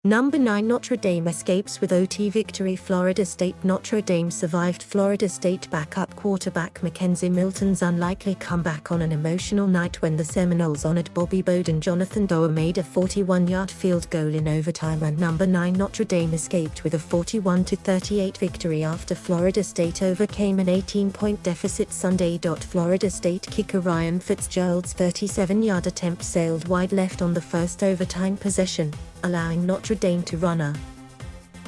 Number 9 Notre Dame escapes with OT victory. Florida State Notre Dame survived Florida State backup quarterback McKenzie Milton's unlikely comeback on an emotional night when the Seminoles honored Bobby BowdenJonathan Doerer made a 41-yard field goal in overtime, and number 9 Notre Dame escaped with a 41-38 victory after Florida State overcame an 18-point deficit. Sunday.Florida State kicker Ryan Fitzgerald's 37-yard attempt sailed wide left on the first overtime possession, allowing Notre Dame to run a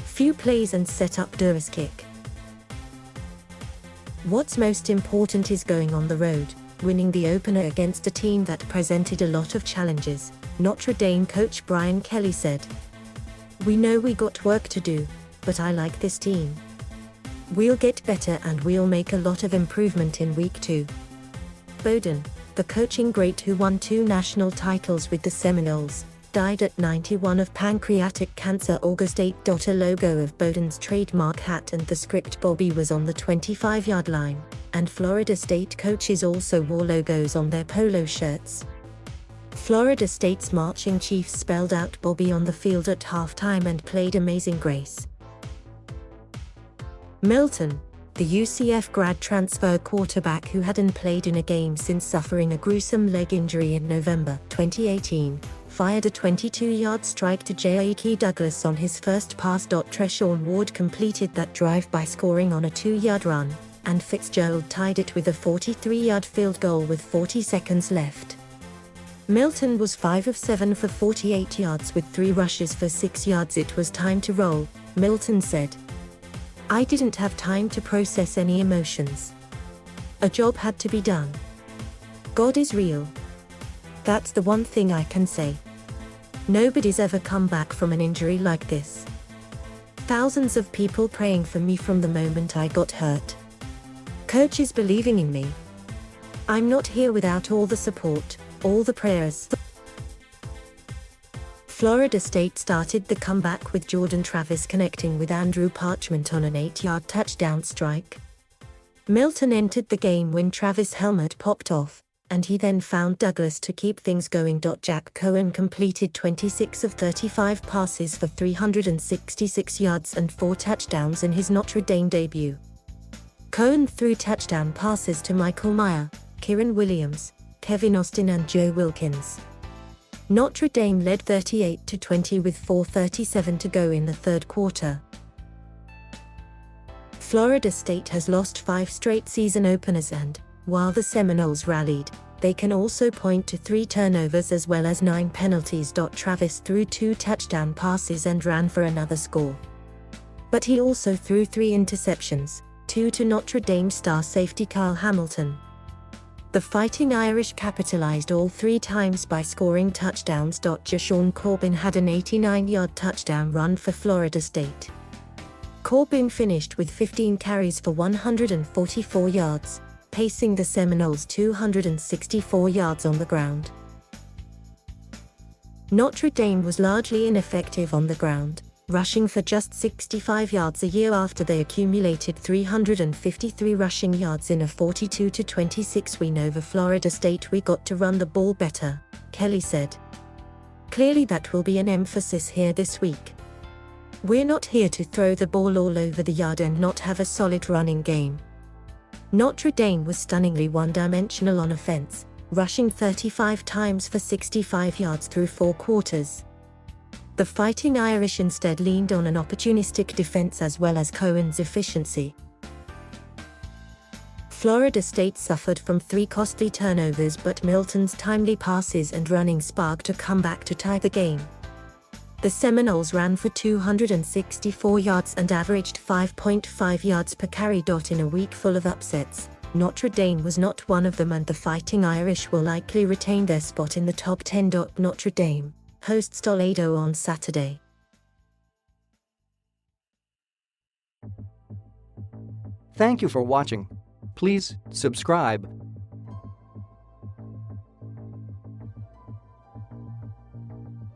few plays and set up Doerer's kick. What's most important is going on the road, winning the opener against a team that presented a lot of challenges, Notre Dame coach Brian Kelly said. "We know we got work to do, but I like this team. We'll get better and we'll make a lot of improvement in week 2. Bowden, the coaching great who won 2 national titles with the Seminoles, died at 91 of pancreatic cancer August 8. A logo of Bowden's trademark hat and the script Bobby was on the 25-yard line, and Florida State coaches also wore logos on their polo shirts. Florida State's marching chiefs spelled out Bobby on the field at halftime and played Amazing Grace. Milton, the UCF grad transfer quarterback who hadn't played in a game since suffering a gruesome leg injury in November 2018, fired a 22-yard strike to J.A.K. Douglas on his first pass. Treshaun Ward completed that drive by scoring on a 2-yard run, and Fitzgerald tied it with a 43-yard field goal with 40 seconds left. Milton was 5 of 7 for 48 yards with 3 rushes for 6 yards. "It was time to roll," Milton said. "I didn't have time to process any emotions. A job had to be done. God is real. That's the one thing I can say. Nobody's ever come back from an injury like this. Thousands of people praying for me from the moment I got hurt. Coaches believing in me. I'm not here without all the support, all the prayers." Florida State started the comeback with Jordan Travis connecting with Andrew Parchment on an 8-yard touchdown strike. Milton entered the game when Travis' helmet popped off, and he then found Douglas to keep things going. Jack Cohen completed 26 of 35 passes for 366 yards and 4 touchdowns in his Notre Dame debut. Cohen threw touchdown passes to Michael Mayer, Kyren Williams, Kevin Austin and Joe Wilkins. Notre Dame led 38-20 with 4:37 to go in the third quarter. Florida State has lost 5 straight season openers, and while the Seminoles rallied, they can also point to 3 turnovers as well as 9 penalties. Travis threw 2 touchdown passes and ran for another score. But he also threw 3 interceptions, 2 to Notre Dame star safety Kyle Hamilton. The Fighting Irish capitalized all 3 times by scoring touchdowns. Jashaun Corbin had an 89-yard touchdown run for Florida State. Corbin finished with 15 carries for 144 yards, pacing the Seminoles 264 yards on the ground. Notre Dame was largely ineffective on the ground, rushing for just 65 yards a year after they accumulated 353 rushing yards in a 42-26 win over Florida State. "We got to run the ball better," Kelly said. "Clearly that will be an emphasis here this week. We're not here to throw the ball all over the yard and not have a solid running game." Notre Dame was stunningly one-dimensional on offense, rushing 35 times for 65 yards through 4 quarters. The Fighting Irish instead leaned on an opportunistic defense as well as Cohen's efficiency. Florida State suffered from 3 costly turnovers, but Milton's timely passes and running sparked a comeback to tie the game. The Seminoles ran for 264 yards and averaged 5.5 yards per carry. In a week full of upsets, Notre Dame was not one of them, and the Fighting Irish will likely retain their spot in the top 10. Notre Dame hosts Toledo on Saturday. Thank you for watching. Please subscribe